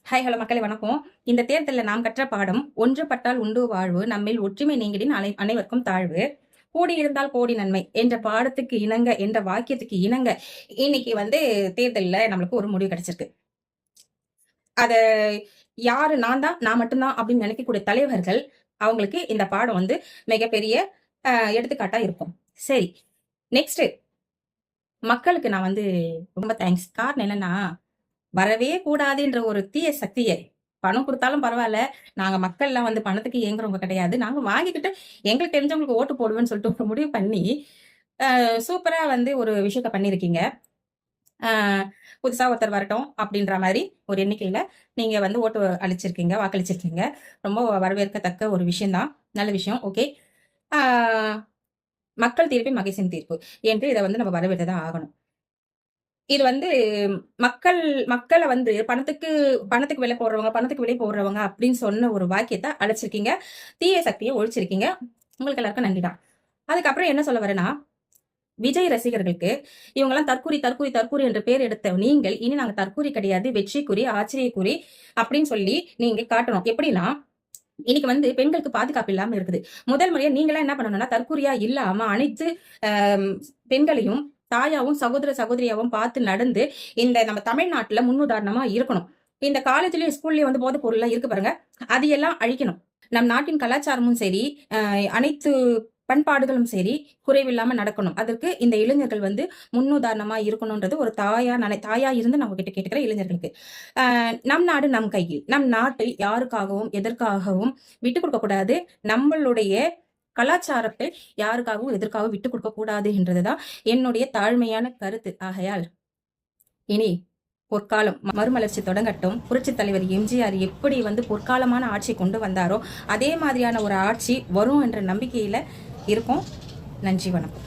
Hi hello மக்களே வணக்கம். இந்த தேர்தலில் நாம் கற்ற பாடம் ஒன்றுபட்டால் உண்டு வாழ்வு, நம்மில் ஒற்றுமை நீங்கிடின் அனைவருக்கும் தாழ்வு, கூடி இருந்தால் கோடி நன்மை என்ற பாடத்துக்கு இணங்க, என்ற வாக்கியத்துக்கு இணங்க இன்னைக்கு தேர்தலில் நம்மளுக்கு ஒரு முடிவு கிடைச்சிருக்கு. அத யாரு நான் மட்டும்தான் அப்படின்னு நினைக்கக்கூடிய தலைவர்கள் அவங்களுக்கு இந்த பாடம் மிகப்பெரிய எடுத்துக்காட்டா இருக்கும். சரி, நெக்ஸ்ட் மக்களுக்கு நான் ரொம்ப தேங்க்ஸ். காரணம் என்னன்னா, வரவே கூடாதுன்ற ஒரு தீய சக்தியை பணம் கொடுத்தாலும் பரவாயில்ல, நாங்க மக்கள்லாம் பணத்துக்கு ஏங்குறவங்க கிடையாது, நாங்க வாங்கிக்கிட்டு எங்களுக்கு தெரிஞ்சவங்களுக்கு ஓட்டு போடுவேன்னு சொல்லிட்டு ஒரு முடிவு பண்ணி சூப்பரா ஒரு விஷயத்த பண்ணிருக்கீங்க. புதுசா ஒருத்தர் வரட்டும் அப்படின்ற மாதிரி ஒரு எண்ணிக்கையில நீங்க ஓட்டு அளிச்சிருக்கீங்க, வாக்களிச்சிருக்கீங்க. ரொம்ப வரவேற்கத்தக்க ஒரு விஷயம்தான், நல்ல விஷயம். ஓகே, மக்கள் தீர்ப்பே மகேசன் தீர்ப்பு என்று இதை நம்ம வரவேற்றுதான் ஆகணும். இது மக்களை பணத்துக்கு விலை போடுறவங்க, பணத்துக்கு விலை போடுறவங்க அப்படின்னு சொன்ன ஒரு வாக்கியத்தை அழைச்சிருக்கீங்க, தீய சக்தியை ஒழிச்சிருக்கீங்க. உங்களுக்கு எல்லாருக்கும் நன்றிதான். அதுக்கப்புறம் என்ன சொல்ல வரேன்னா, விஜய் ரசிகர்களுக்கு இவங்கெல்லாம் தற்கூரி என்று பேர் எடுத்த நீங்கள் இனி நாங்க தற்கூரி கிடையாது, வெற்றிக்குறி, ஆச்சரியக்குறி அப்படின்னு சொல்லி நீங்க காட்டணும். எப்படின்னா, இன்னைக்கு பெண்களுக்கு பாதுகாப்பு இல்லாம இருக்குது. முதல் முறையா நீங்களாம் என்ன பண்ணணும்னா, தற்கூரியா இல்லாம அனைத்து பெண்களையும் தாயாவும் சகோதரியாவும் பார்த்து நடந்து இந்த நம்ம தமிழ்நாட்டுல முன்னுதாரணமா இருக்கணும். இந்த காலேஜ்லயும் ஸ்கூல்லயும் போதைப் பொருள் இருக்கு பாருங்க, அது எல்லாம் அழிக்கணும். நம் நாட்டின் கலாச்சாரமும் சரி, அனைத்து பண்பாடுகளும் சரி குறைவில்லாம நடக்கணும். அதற்கு இந்த இளைஞர்கள் முன்னுதாரணமா இருக்கணும்ன்றது ஒரு தாயா இருந்து நம்ம கிட்ட கேட்டுக்கிற இளைஞர்களுக்கு. நம் நாடு நம் கையில், நம் நாட்டை யாருக்காகவும் எதற்காகவும் விட்டு கொடுக்க கூடாது. நம்மளுடைய கலாச்சாரத்தை யாருக்காகவும் எதற்காகவும் விட்டு கொடுக்க கூடாது என்றதுதான் என்னுடைய தாழ்மையான கருத்து. ஆகையால் இனி பொற்காலம் மறுமலர்ச்சி தொடங்கட்டும். புரட்சி தலைவர் எம்ஜிஆர் எப்படி பொற்காலமான ஆட்சி கொண்டு வந்தாரோ அதே மாதிரியான ஒரு ஆட்சி வரும் என்ற நம்பிக்கையில இருக்கும். நன்றி, வணக்கம்.